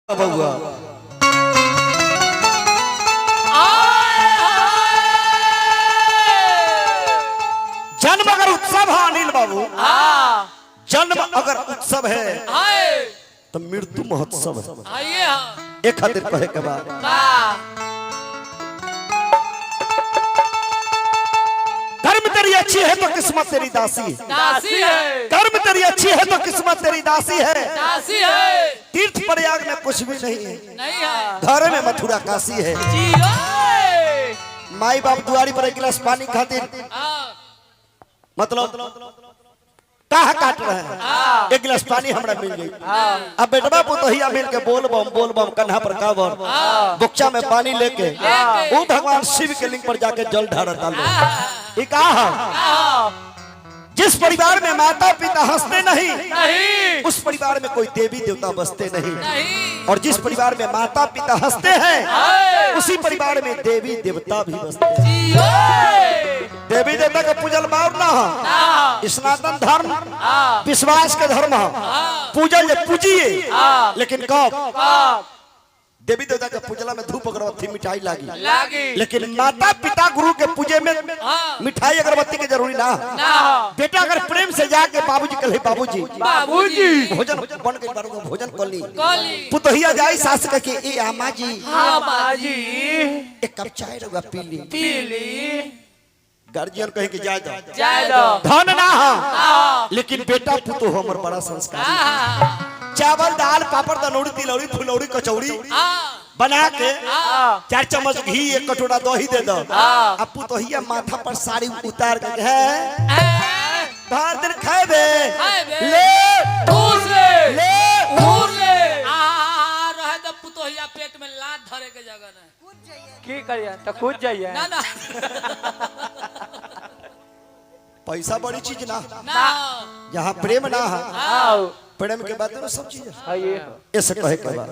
बबुआ जन्म अगर उत्सव है अनिल बाबू, जन्म अगर उत्सव है तो मृत्यु महोत्सव है। एक खातिर कहे के बाद कर्म तेरी अच्छी है तो किस्मत तेरी दासी है। कर्म तेरी अच्छी है तो किस्मत तेरी दासी है। तीर्थ प्रयाग में कुछ भी नहीं है, घर में मथुरा काशी है। माई बाप दुआरी पर एक गिलास पानी खातिर मतलब काह काट रहे हैं, एक गिलास पानी हमरा मिल गई। अब बेटवा पुतहिया मिल के बोल बम कन्हा पर कावर बुक्चा में पानी लेके वो भगवान शिव के लिंग पर जाके जल ढारता लो। ये कहा जिस परिवार में माता पिता हंसते नहीं उस परिवार में कोई देवी देवता बसते नहीं, और जिस परिवार में माता पिता हंसते हैं उसी परिवार में देवी देवता भी बसते हैं। देवी देवता का पूजल मार ना स्नातन धर्म विश्वास के धर्म पूजल पूजिए, लेकिन कब देवी देवता के पूजला में धूप अगरबत्ती मिठाई लागी, लेकिन माता पिता गुरु के पूजे में मिठाई अगरबत्ती की जरूरी ना। बेटा अगर प्रेम से जाके बाबूजी कहे बाबूजी भोजन बन गई, बारू भोजन कली पुतहिया जाई सास के ए आमा जी एक कप चाय रहुआ पी ली। गार्जियन कहे कि जाए दो धन ना हा, लेकिन बेटा पुतो हमर बड़ा संस्कार। चावल दाल पापड़ दनौड़ी तिलौड़ी फुलौड़ी कचौड़ी बना के 4 चम्मच घी 1 कटोरा दही दे दो। अब पुतहिया माथा पर साड़ी उतार के दिन खाए बे ले रहे तो पुतहिया पेट में लात धरे के जगह ना की करिया तो कूद जाइए ना पैसा बड़ी चीज ना, जहाँ प्रेम ना है प्रेम के बाद तो सब चीज ऐसे कहे के बाद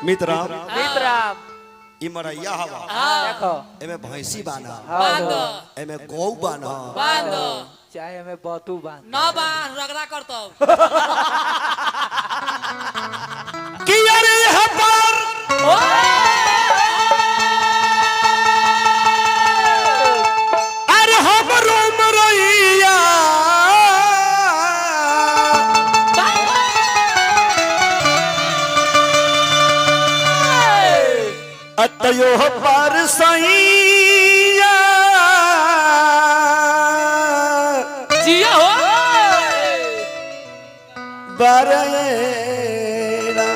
मित्राम इमरैया हवा एमे भैंसी बाना एमे गौ बाना चाहे हमें बतू बान ना बान रगड़ा करतो कि अरे यहाँ पर अरे हमरो मरैया अतयो पर सैया जिया हो बरेना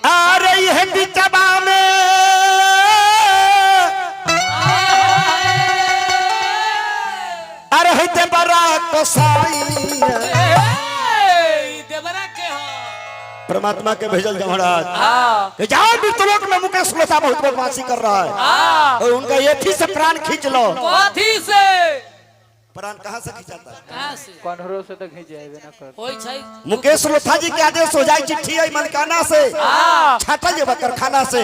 आ रही है बिचबा में अरे है बरा कसाई परमात्मा के भेजल जमराज जाओ मृतलोक में मुकेश लोथा बहुत बदमाशी कर रहा है और उनका एथी से प्राण खींच लो। से प्राण कहाँ से खींचाता है? कन्हरो से तो खींच जाएगा ना कर होई छै। मुकेश लोथा जी के आदेश हो जाए चिट्ठी आई मलकाना से छाटा जे कारखाना से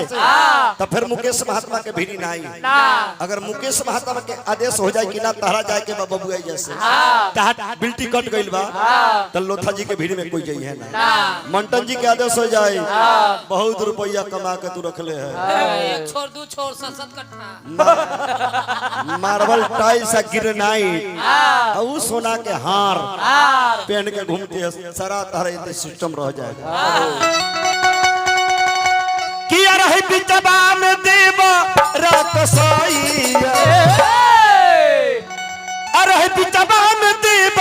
तो फिर मुकेश महात्मा के भीड़ी ना आई। अगर मुकेश महात्मा के आदेश हो जाए कि ना तहरा जाए के बबुआ जैसे तहरा बिल्टी कट गइल बा तो लोथा जी के भीड़ी में कोई जाई है ना। मंटन जी के आदेश हो जाए बहुत रुपया कमा के तू रखले है, एक छोड़ दू छोड़ 7 कट्ठा मार्बल टाइल्स ग्रेनाइट और सोना के हार पहन के घूमते सारा तारा सिस्टम रह जाएगा। किया रही बिचबा में देव रकसैया अरे बिचबा में देव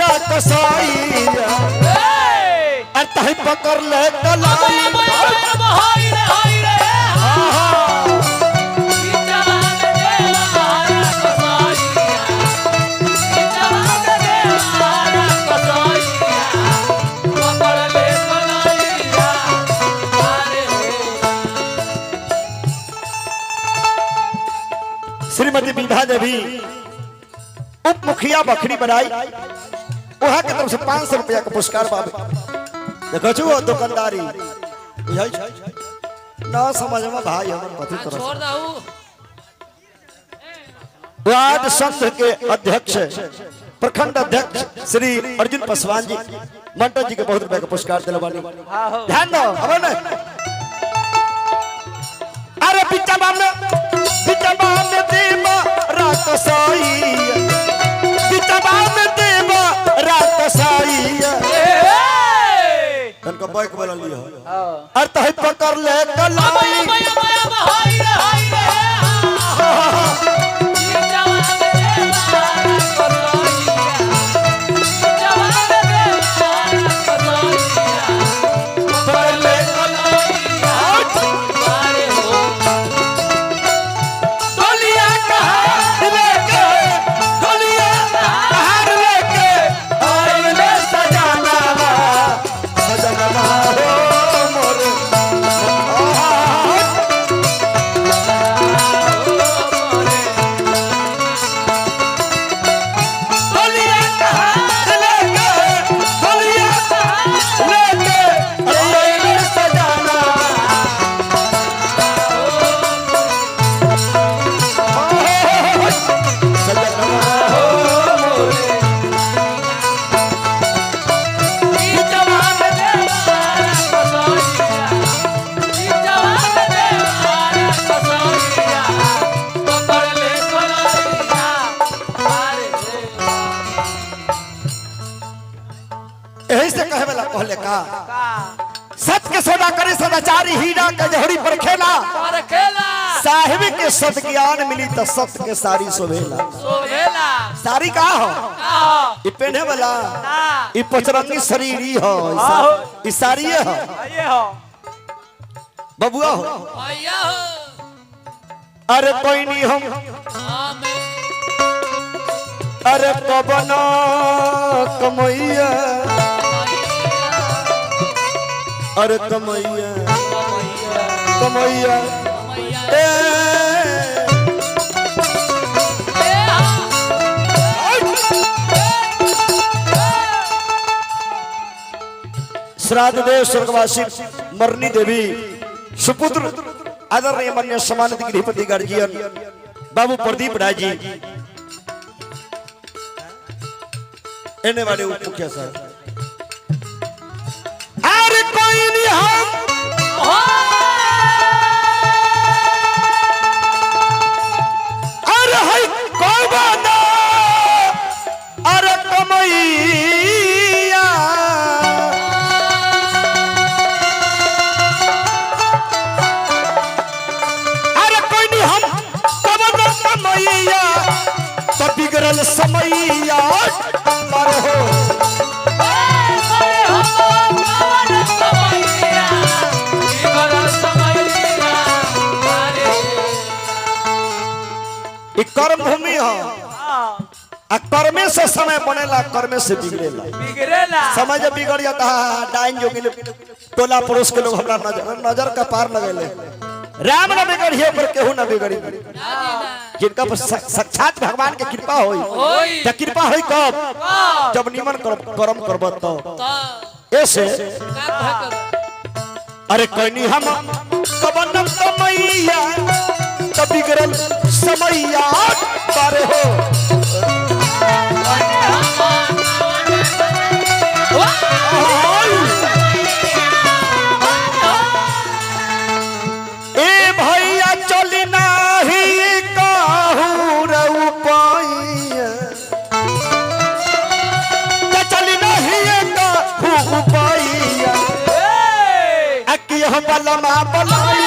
रकसैया अतः पकड़ ले कलाई उप मुखिया बखरी बनाई वहां के तरफ से 500 रुपया का पुरस्कार बाबे देखो छो दुकानदारी बुझाई ना समझ में भाई हमर पति तरफ छोड़ दऊ वार्ड संघ के अध्यक्ष प्रखंड अध्यक्ष श्री अर्जुन पासवान जी मंटो जी के बहुत रुपए का पुरस्कार दिलवानी ध्यान दो अब ना अरे बिचवा में देव रात साई बिचवा में देव रात साई तनको बाइक वाला लिया और तही पकड़ ले कलाई सत के सौदा करे सदाचारी हीरा के जहरी पर खेला साहिब के सत ज्ञान मिली तो सत के सारी सोभेला सारी का हो ये पहने वाला ये पचरंगी शरीरी हो ये सारी हो बबुआ हो अरे कोई नहीं हम अरे पवना कमैया अरे कमैया कमैया श्राद्ध देव स्वर्गवासी मरनी देवी सुपुत्र आदरणीय माननीय सम्मानित गृहपति गार्जियन बाबू प्रदीप राय जी एने वाले उप मुखिया साहब अरे कोई नहीं हम अरे है कौन अरे कमैया अरे कोई नहीं हम कौन कमैया तो बिगड़ल समैया पर हो कर्म भूमि हो कर्मे से समय बनेला कर्मे से बिगड़ेला समय जब बिगड़ जाता है डाइन जोगी टोला पड़ोस के लोग हमरा नजर का पार लगेले राम न बिगड़िए पर केहू न बिगड़ी जिनका पर साक्षात भगवान के कृपा होई त कृपा होई कब जब निमन कर्म करब तो ऐसे अरे कहनी हम कबन कमैया त बिगड़ल समैया बारे हो ए भैया चली नाही कहूँ रऊ पाइया चली नहीं कहूँ पाइया अकी हम बलमा बलाई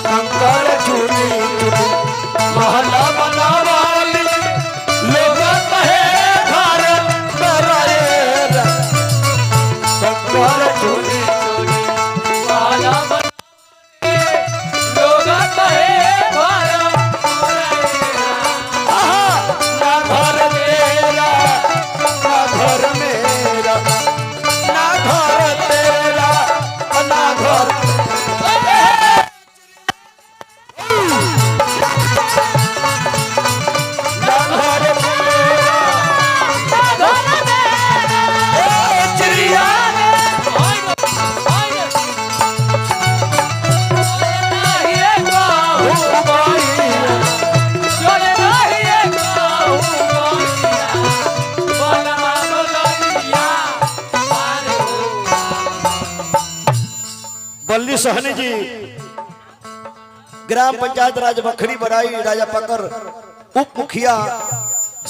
कंकर चूड़ी चूड़ी महला बनावाली लोग कहे घर कराए कंकर चूड़ी चूड़ी महला बनावाली बल्ली सोहनी जी ग्राम पंचायत राज बखरी बराई राजा पकर उप मुखिया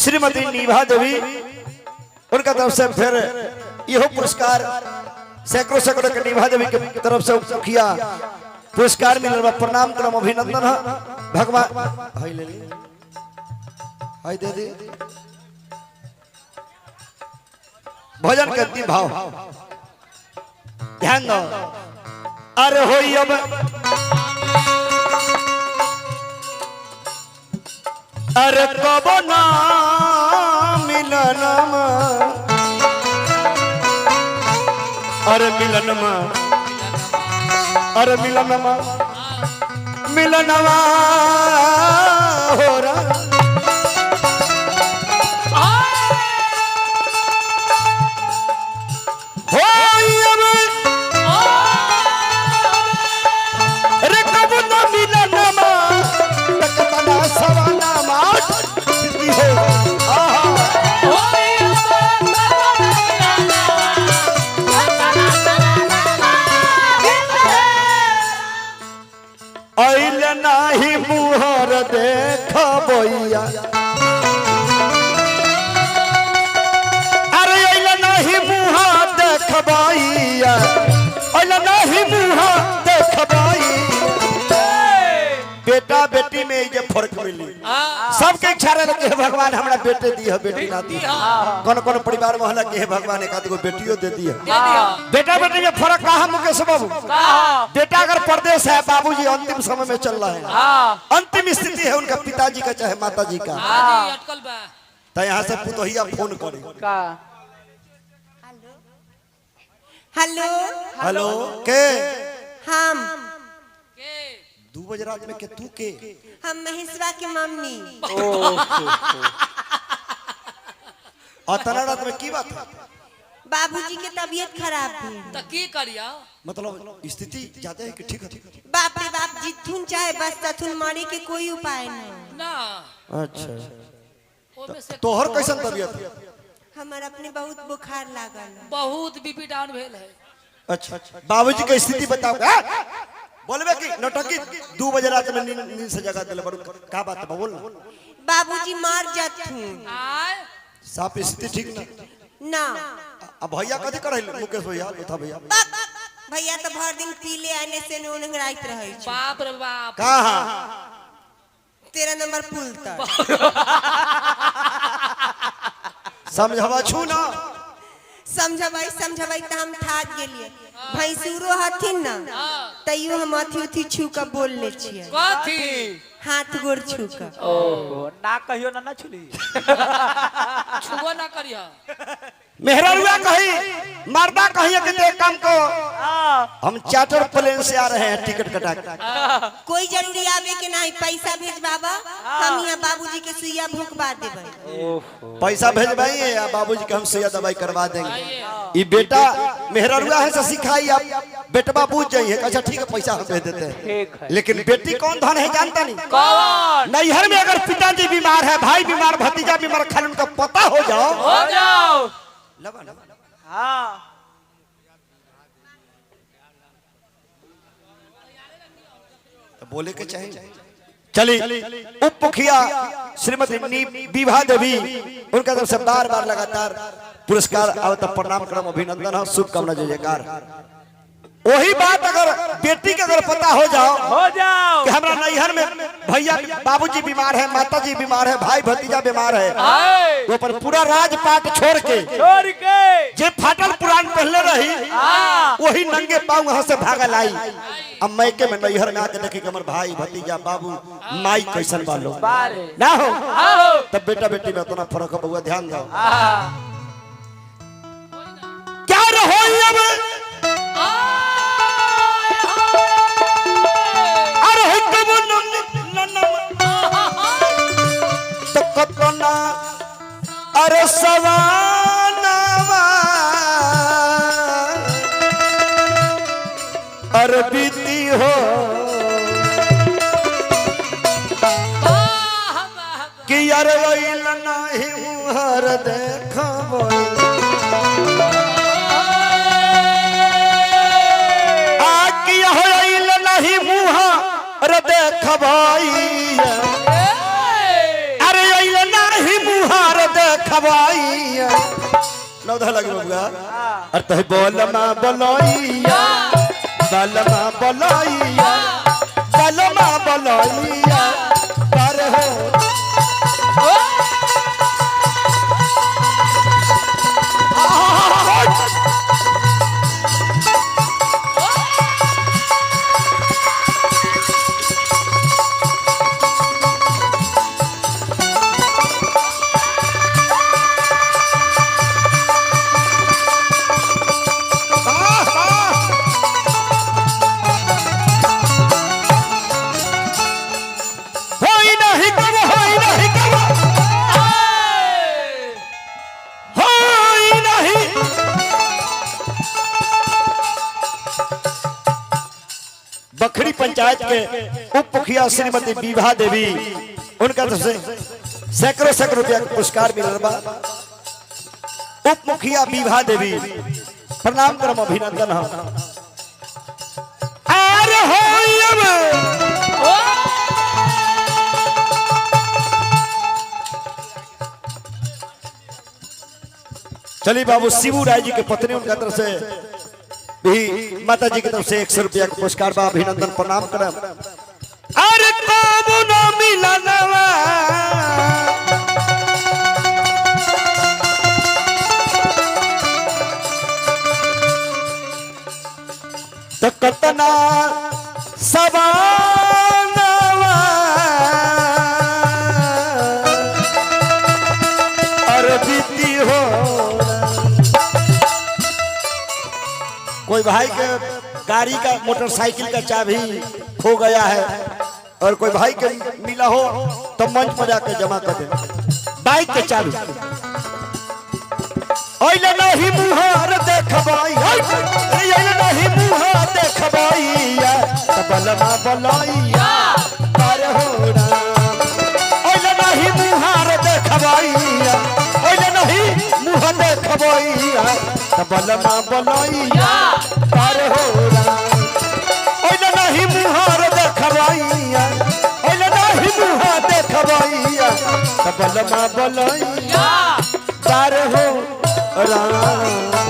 श्रीमती नीभा देवी उनका तरफ से फिर यह पुरस्कार सैकड़ों सैकड़ों के नीभा देवी की तरफ से उप मुखिया पुरस्कार मिल रहा। प्रणाम करम अभिनंदन है भगवान। हाय ले ली हाय दे दी भजन करती भाव ध्यान दो। अरे होई अब अरे कब ना मिलन अरे मिलन अरे मिलनवा हो रहा नाही मुहर देख बोइया अरे अइला नहीं मुहर देख बोइया अइला नहीं मुहर देख बोइया बेटा बेटी में ये फर्क मिली सबके इच्छा रहे कि भगवान हमरा बेटे दी है बेटी ना दी कौन कौन परिवार मोहल्ला के भगवान एक आदमी बेटियों दे दी है। बेटा बेटी में फर्क कहा मुकेश बाबू बेटा अगर परदेश है बाबूजी अंतिम समय में चल रहा है अंतिम स्थिति है उनका पिताजी का चाहे माताजी का तो यहाँ से पुतोहिया फोन करे हेलो हेलो के हम 2 बजे रात में के तू के हम महेशवा की मम्मी और रात में की बात है बाबूजी के तबीयत खराब थी तो की करिया मतलब स्थिति ज्यादा है कि ठीक है बाप रे बाप जिथुन चाहे बस तथुन मरे के कोई उपाय नहीं ना। अच्छा तोहर कैसन तबीयत है? हमार अपने बहुत बुखार लागल बहुत बीपी डाउन भेल है। अच्छा बाबूजी की स्थिति बताओ बोलबे कि नौटंकी 2 बजे रात में नींद से जगा दिले बड़ू का बात है बोल बाबूजी मर जाथुन साफ स्थिति ठीक ना अब भैया कथी करैल मुकेश भैया था भैया तो भर दिन पीले आने से नंगराइत रहे छ। बाप रे बाप कहां 13 नंबर पुल तक समझवा छु ना समझबाई त हम थाक गेलिए भैंसुरो हथिन ना तइयो हम अथी छू के बोल ले छिए कथी हाथ गोड़ छू के ओहो ना कहियो ना छुली छुबो ना करिया मेहररुआ कही मर्दा कही कि एक काम को हम चार्टर प्लेन से आ रहे हैं टिकट कटा के कोई जरूरी आवे के नहीं पैसा भेजबाबा हम यहाँ बाबूजी के सुइया भोंकवा देबे पैसा भेजबाई या बाबूजी के हम सुइया दवाई करवा देंगे ये बेटा मेहररुआ है से सिखाई आप बेटवा पूछ जाइए अच्छा ठीक है पैसा हम भेज देते हैं लेकिन बेटी कौन धन है जानता नहीं कौन नैहर में अगर पिताजी बीमार है भाई बीमार भतीजा बीमार खाली उनका पता हो जाओ हाँ तो बोले के चाहिए चली उप मुखिया श्रीमती विभा देवी उनका तरफ से बार बार लगातार पुरस्कार आवत प्रणाम करम अभिनंदन है शुभकामना जय जयकार। वही बात अगर बेटी के अगर पता हो जाओ कि हमारा नैहर में भैया बाबूजी बीमार है माताजी बीमार है भाई भतीजा बीमार है वो पर पूरा राजपाट छोड़ के जे फाटल पुरान पहले रही वही नंगे पाँव वहां से भागल आई अब मैके में नैहर में आके देखी कि हमारे भाई भतीजा बाबू माई कैसन बालो ना हो तब बेटा बेटी में उतना फर्क है बउआ ध्यान दो क्या रहो अरे सवानवा अरे बीती हो कि अरे नहीं मुहर देखबो आ कि हो देखबैया अरे अइले नाही मुहार देखबैया नौधा लगे बबुआ अरे तहे बोलमा बोलैया बलमा बोलैया बलमा बोलैया पर हो बखरी पंचायत के उप मुखिया श्रीमती विभा देवी उनका तरफ से सैकड़ों सैकड़ों रुपया पुरस्कार मिलल बा। उप मुखिया विभा देवी प्रणाम करम अभिनंदन हम अरे होयम चलिए बाबू शिबू राय जी के पत्नी उनका तरफ से भी माता जी की तरफ से 100 रुपया का पुरस्कार बा अभिनंदन प्रणाम करम अरे काबू न मिलनवा तो कतना सवानवा अरे बीती हो कोई भाई के गाड़ी का मोटरसाइकिल का चाबी खो गया है और कोई भाई के मिला हो तो मंच पर जाकर जमा कर दे बाइक के चाबी ओइले नहीं मुहार देखबाई ओइले नहीं मुहार देखबाईया बलमा बलैया पर हो राम ओइले नहीं मुहार देखबाईया ओइले नहीं मुह देखबाईया बलमा बलैया पर हो राम ओइले नहीं मुहार देखबाईया ओइले नहीं मुह देखबाईया बलमा बलैया पर हो राम।